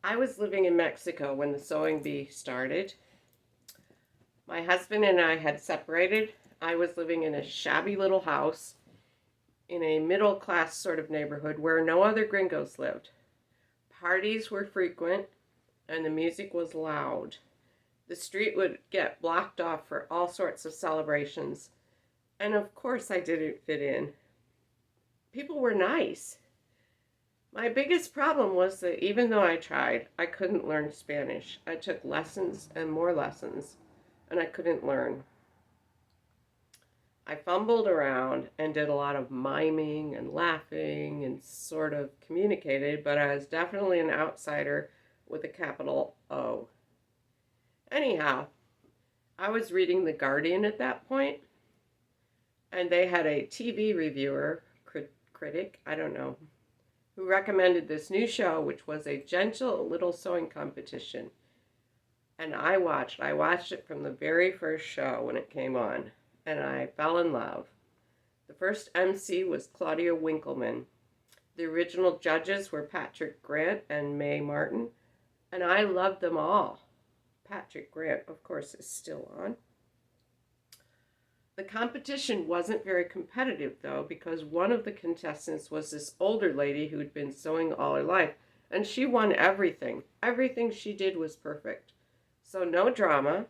I was living in Mexico when the sewing bee started. My husband and I had separated. I was living in a shabby little house in a middle class sort of neighborhood where no other gringos lived. Parties were frequent and the music was loud. The street would get blocked off for all sorts of celebrations. And of course, I didn't fit in. People were nice. My biggest problem was that even though I tried, I couldn't learn Spanish. I took lessons and more lessons, and I couldn't learn. I fumbled around and did a lot of miming and laughing and sort of communicated, but I was definitely an outsider with a capital O. Anyhow, I was reading The Guardian at that point, and they had a TV reviewer, critic, I don't know, who recommended this new show, which was a gentle little sewing competition. And I watched it from the very first show when it came on, and I fell in love. The first MC was Claudia Winkleman. The original judges were Patrick Grant and Mae Martin, and I loved them all. Patrick Grant, of course, is still on. The competition wasn't very competitive, though, because one of the contestants was this older lady who'd been sewing all her life, and she won everything. Everything she did was perfect. So no drama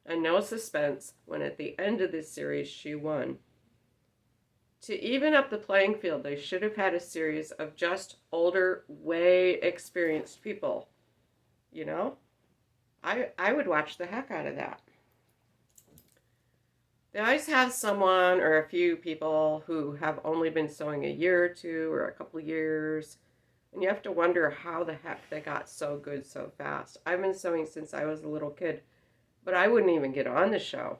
and no suspense when at the end of this series she won. To even up the playing field, they should have had a series of just older, way experienced people. You know? I would watch the heck out of that. They always have someone or a few people who have only been sewing a year or two or a couple of years, and you have to wonder how the heck they got so good so fast. I've been sewing since I was a little kid, but I wouldn't even get on the show.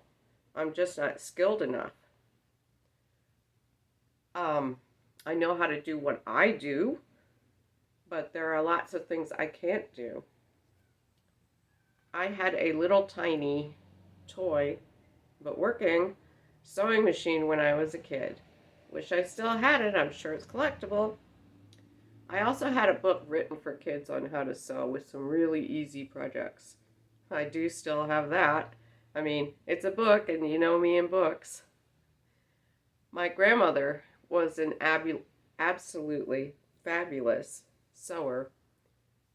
I'm just not skilled enough. I know how to do what I do, but there are lots of things I can't do. I had a little tiny toy, but working, sewing machine when I was a kid. Wish I still had it. I'm sure it's collectible. I also had a book written for kids on how to sew with some really easy projects. I do still have that. I mean, it's a book, and you know me and books. My grandmother was an absolutely fabulous sewer.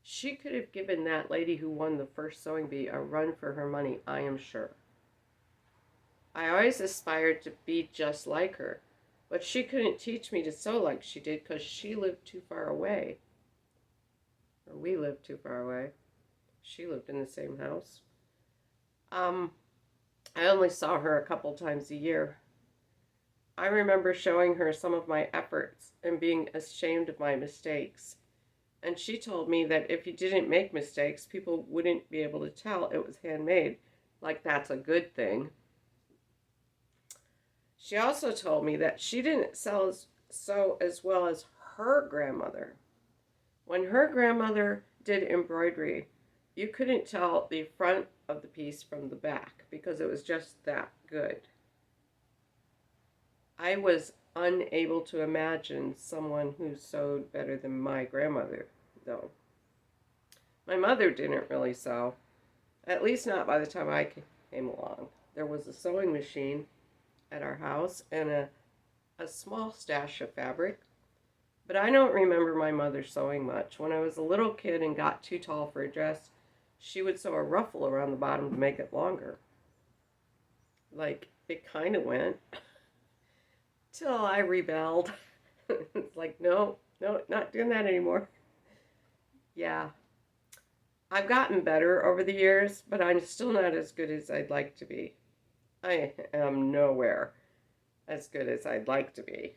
She could have given that lady who won the first sewing bee a run for her money, I am sure. I always aspired to be just like her, but she couldn't teach me to sew like she did because she lived too far away. Or we lived too far away. She lived in the same house. I only saw her a couple times a year. I remember showing her some of my efforts and being ashamed of my mistakes. And she told me that if you didn't make mistakes, people wouldn't be able to tell it was handmade. Like that's a good thing. She also told me that she didn't sew as well as her grandmother. When her grandmother did embroidery, you couldn't tell the front of the piece from the back because it was just that good. I was unable to imagine someone who sewed better than my grandmother, though. My mother didn't really sew, at least not by the time I came along. There was a sewing machine at our house and a small stash of fabric, but I don't remember my mother sewing much. When I was a little kid and got too tall for a dress, she would sew a ruffle around the bottom to make it longer. Like, it kind of went. Till I rebelled. It's like, no, not doing that anymore. Yeah. I've gotten better over the years, but I'm still not as good as I'd like to be. I am nowhere as good as I'd like to be.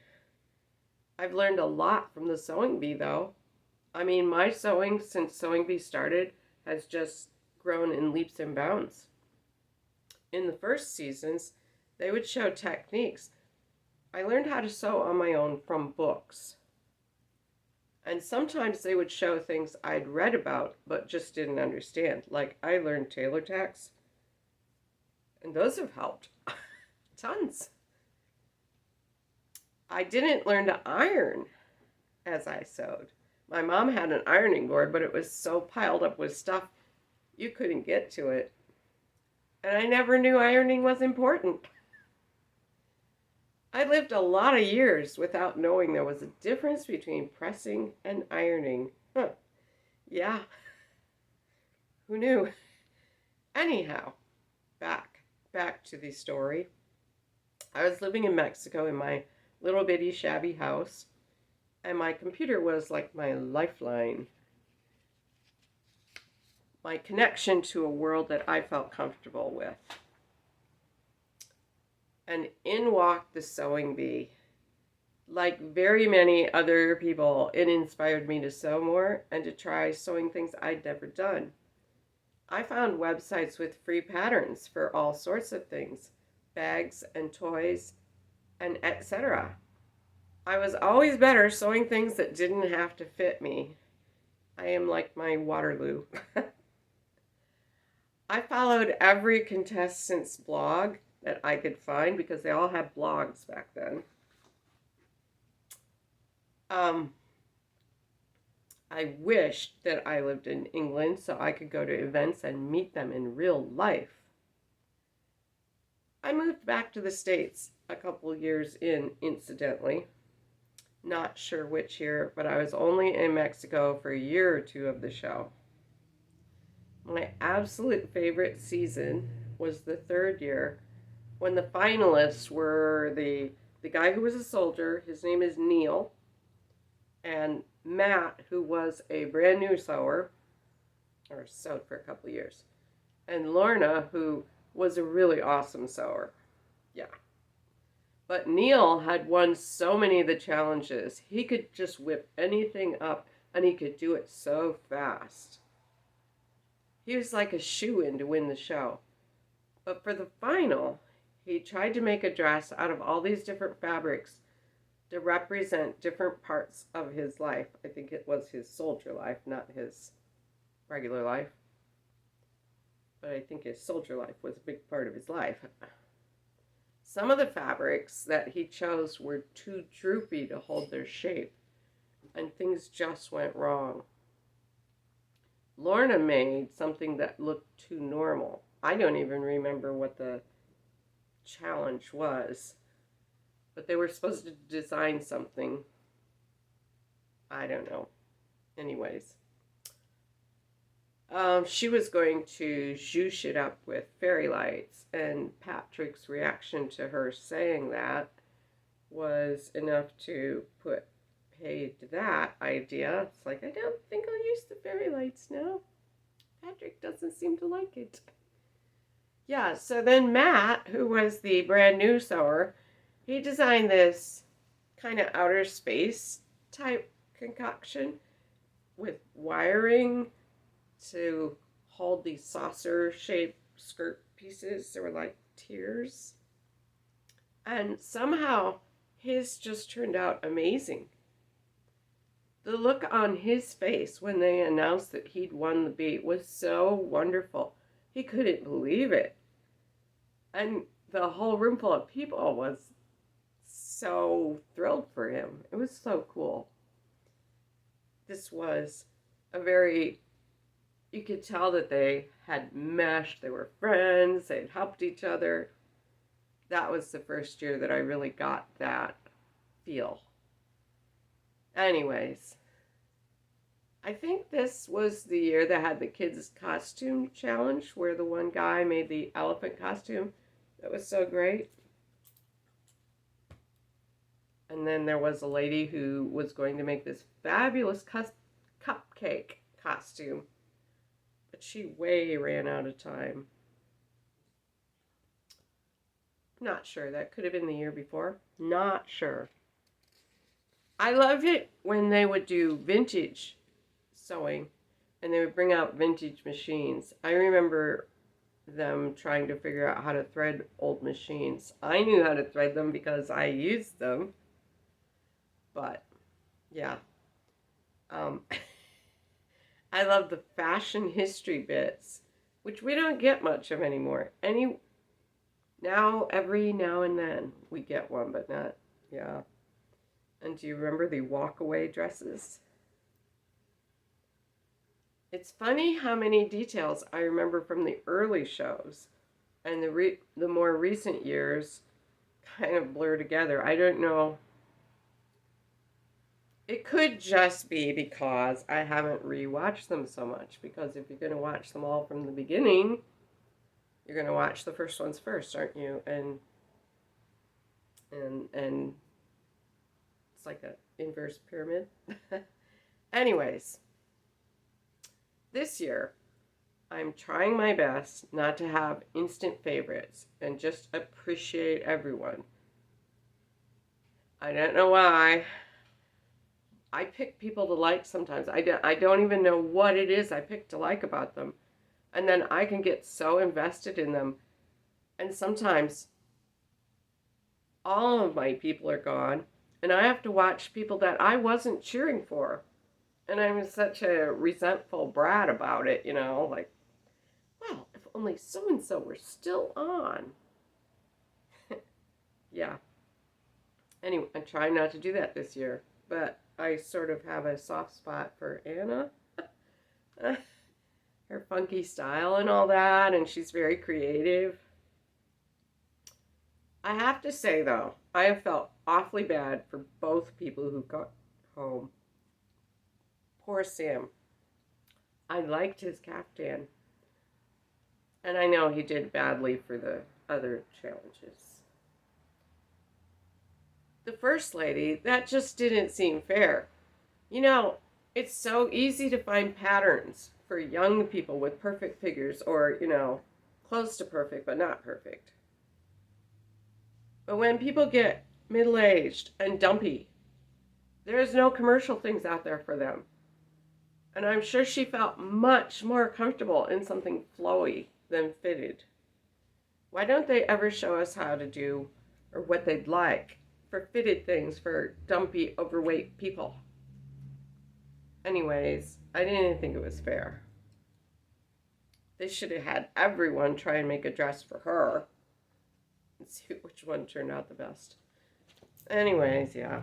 I've learned a lot from the sewing bee, though. I mean, my sewing since sewing bee started has just grown in leaps and bounds. In the first seasons, they would show techniques. I learned how to sew on my own from books. And sometimes they would show things I'd read about but just didn't understand. Like I learned tailor tacks, and those have helped tons. I didn't learn to iron as I sewed, My mom had an ironing board, but it was so piled up with stuff you couldn't get to it. And I never knew ironing was important. I lived a lot of years without knowing there was a difference between pressing and ironing. Huh. Yeah, who knew? Anyhow, back to the story. I was living in Mexico in my little bitty shabby house, and my computer was like my lifeline, my connection to a world that I felt comfortable with. And in walked the sewing bee. Like very many other people, it inspired me to sew more and to try sewing things I'd never done. I found websites with free patterns for all sorts of things, bags and toys and etc. I was always better sewing things that didn't have to fit me. I am like my Waterloo. I followed every contestant's blog that I could find because they all had blogs back then. I wished that I lived in England so I could go to events and meet them in real life. I moved back to the States a couple years in, incidentally. Not sure which year, but I was only in Mexico for a year or two of the show. My absolute favorite season was the third year when the finalists were the guy who was a soldier, his name is Neil, and Matt, who was a brand new sewer, or sewed for a couple of years, and Lorna, who was a really awesome sewer. Yeah. But Neil had won so many of the challenges. He could just whip anything up, and he could do it so fast. He was like a shoo-in to win the show. But for the final, he tried to make a dress out of all these different fabrics to represent different parts of his life. I think it was his soldier life, not his regular life. But I think his soldier life was a big part of his life. Some of the fabrics that he chose were too droopy to hold their shape, and things just went wrong. Lorna made something that looked too normal. I don't even remember what the challenge was, but they were supposed to design something. I don't know. Anyways, she was going to zhoosh it up with fairy lights, and Patrick's reaction to her saying that was enough to put paid to that idea. It's like, I don't think I'll use the fairy lights now. Patrick doesn't seem to like it. Yeah, so then Matt, who was the brand new sewer, he designed this kind of outer space type concoction with wiring to hold these saucer-shaped skirt pieces. They were like tiers. And somehow his just turned out amazing. The look on his face when they announced that he'd won the beat was so wonderful. He couldn't believe it. And the whole room full of people was so thrilled for him. It was so cool. This was a very, you could tell that they had meshed, they were friends, they'd helped each other. That was the first year that I really got that feel. Anyways, I think this was the year that had the kids' costume challenge where the one guy made the elephant costume. That was so great. And then there was a lady who was going to make this fabulous cupcake costume, but she way ran out of time. Not sure. That could have been the year before. Not sure. I loved it when they would do vintage sewing and they would bring out vintage machines. I remember them trying to figure out how to thread old machines. I knew how to thread them because I used them. But, yeah. I love the fashion history bits, which we don't get much of anymore. Every now and then we get one, but not, yeah. And do you remember the walkaway dresses? It's funny how many details I remember from the early shows, and the more recent years kind of blur together. I don't know. It could just be because I haven't rewatched them so much. Because if you're going to watch them all from the beginning, you're going to watch the first ones first, aren't you? And it's like an inverse pyramid. Anyways, this year I'm trying my best not to have instant favorites and just appreciate everyone. I don't know why. I pick people to like sometimes. I don't even know what it is I pick to like about them. And then I can get so invested in them. And sometimes all of my people are gone. And I have to watch people that I wasn't cheering for. And I'm such a resentful brat about it, like, well, if only so and so were still on. Yeah. Anyway, I'm trying not to do that this year. But I sort of have a soft spot for Anna. Her funky style and all that, and she's very creative. I have to say, though, I have felt awfully bad for both people who got home. Poor Sam. I liked his caftan, and I know he did badly for the other challenges. The First Lady, that just didn't seem fair. You know, it's so easy to find patterns for young people with perfect figures or, close to perfect but not perfect. But when people get middle aged and dumpy, there's no commercial things out there for them. And I'm sure she felt much more comfortable in something flowy than fitted. Why don't they ever show us how to do or what they'd like for fitted things for dumpy, overweight people? Anyways, I didn't think it was fair. They should have had everyone try and make a dress for her and see which one turned out the best. Anyways, yeah.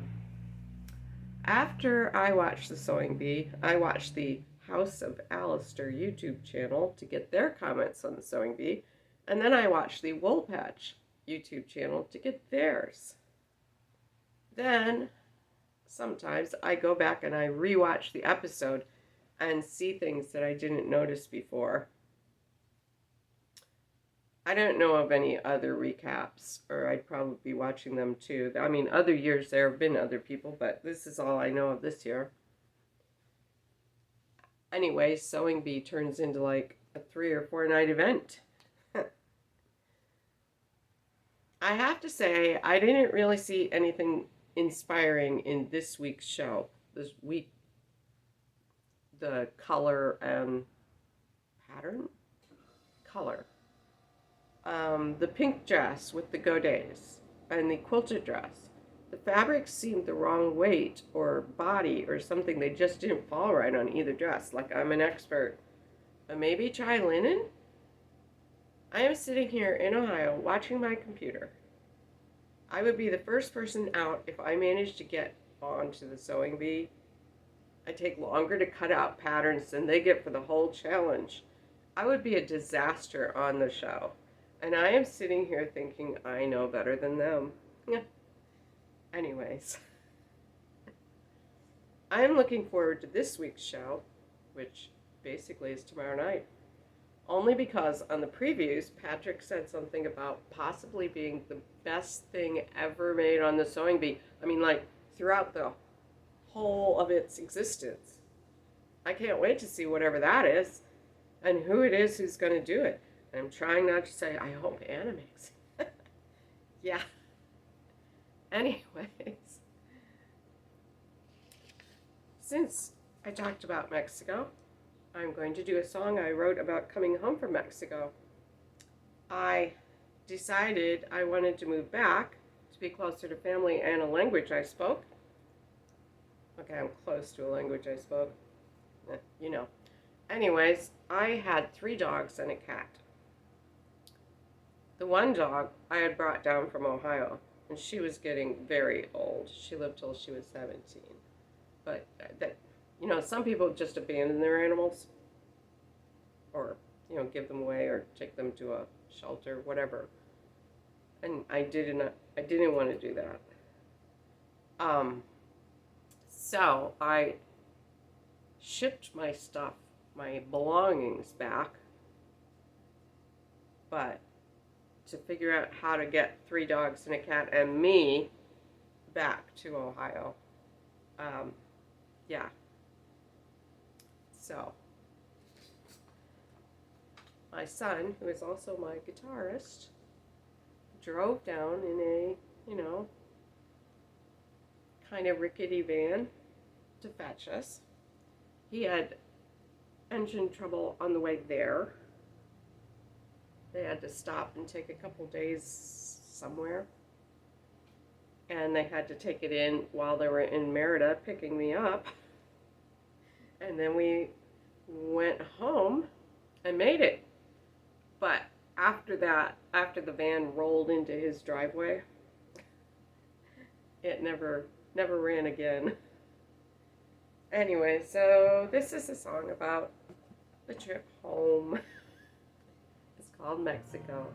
After I watched the Sewing Bee, I watched the House of Alistair YouTube channel to get their comments on the Sewing Bee, and then I watched the Wool Patch YouTube channel to get theirs. Then, sometimes I go back and I rewatch the episode and see things that I didn't notice before. I don't know of any other recaps, or I'd probably be watching them too. I mean, other years there have been other people, but this is all I know of this year. Anyway, Sewing Bee turns into like a 3 or 4 night event. I have to say, I didn't really see anything inspiring in this week's show. This week, the color and pattern? Color. The pink dress with the godets and the quilted dress. The fabrics seemed the wrong weight or body or something. They just didn't fall right on either dress. Like, I'm an expert. But maybe try linen? I am sitting here in Ohio watching my computer. I would be the first person out if I managed to get onto the Sewing Bee. I take longer to cut out patterns than they get for the whole challenge. I would be a disaster on the show. And I am sitting here thinking I know better than them. Anyways, I am looking forward to this week's show, which basically is tomorrow night. Only because on the previews, Patrick said something about possibly being the best thing ever made on the Sewing Bee. I mean, like, throughout the whole of its existence. I can't wait to see whatever that is and who it is who's going to do it. I'm trying not to say, I hope Anna makes it. Yeah. Anyways, since I talked about Mexico, I'm going to do a song I wrote about coming home from Mexico. I decided I wanted to move back to be closer to family and a language I spoke. Okay, I'm close to a language I spoke. Anyways, I had 3 dogs and a cat. The one dog I had brought down from Ohio, and she was getting very old. She lived till she was 17. But some people just abandon their animals. or, give them away or take them to a shelter, whatever. And I didn't want to do that. So I shipped my stuff, my belongings back, but to figure out how to get 3 dogs and a cat and me back to Ohio. Yeah. So my son, who is also my guitarist, drove down in a, kind of rickety van to fetch us. He had engine trouble on the way there. They had to stop and take a couple days somewhere. And they had to take it in while they were in Merida picking me up. And then we went home and made it. But after that, after the van rolled into his driveway, it never ran again. Anyway, so this is a song about the trip home. It's called Mexico.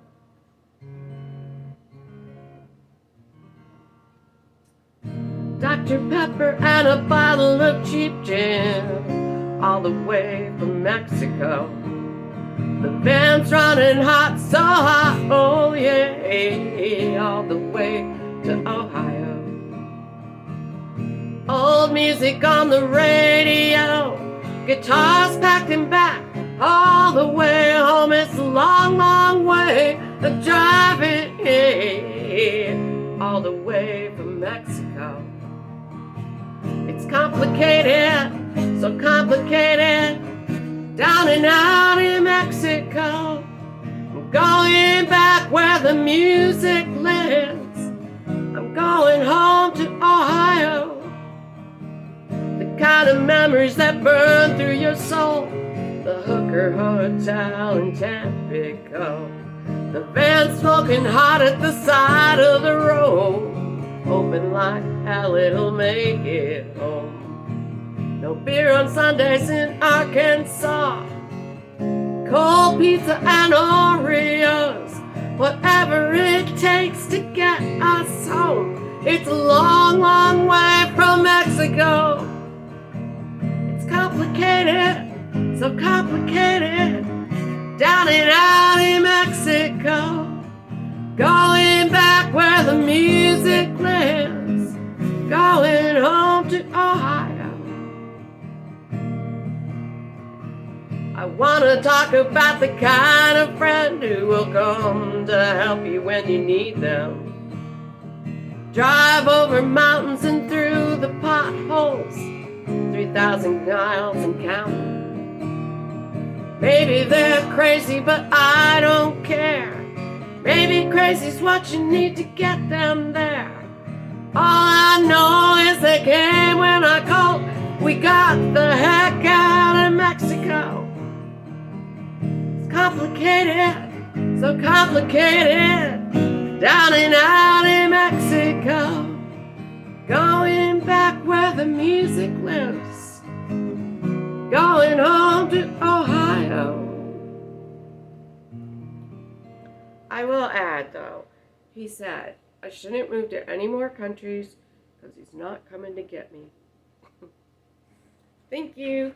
Dr. Pepper and a bottle of cheap gin, all the way from Mexico. The van's running hot, so hot, oh yeah, all the way to Ohio. Old music on the radio, guitars packing back, all the way home. It's a long, long way of driving, all the way from Mexico. It's complicated, so complicated, down and out in Mexico. I'm going back where the music lives. I'm going home to Ohio. The kind of memories that burn through your soul. The Hooker Hotel in Tampico. The van smoking hot at the side of the road. Hoping like hell it'll make it home. No beer on Sundays in Arkansas. Cold pizza and Oreos. Whatever it takes to get us home. It's a long, long way from Mexico. It's complicated, so complicated, down and out in Mexico. Going back where the music lives. Going home to Ohio. I want to talk about the kind of friend who will come to help you when you need them. Drive over mountains and through the potholes, 3,000 miles and counting. Maybe they're crazy, but I don't care. Maybe crazy's what you need to get them there. All I know is they came when I called. We got the heck out of Mexico. Complicated, so complicated, down and out in Mexico. Going back where the music lives. Going home to Ohio. I will add, though, he said, I shouldn't move to any more countries because he's not coming to get me. Thank you.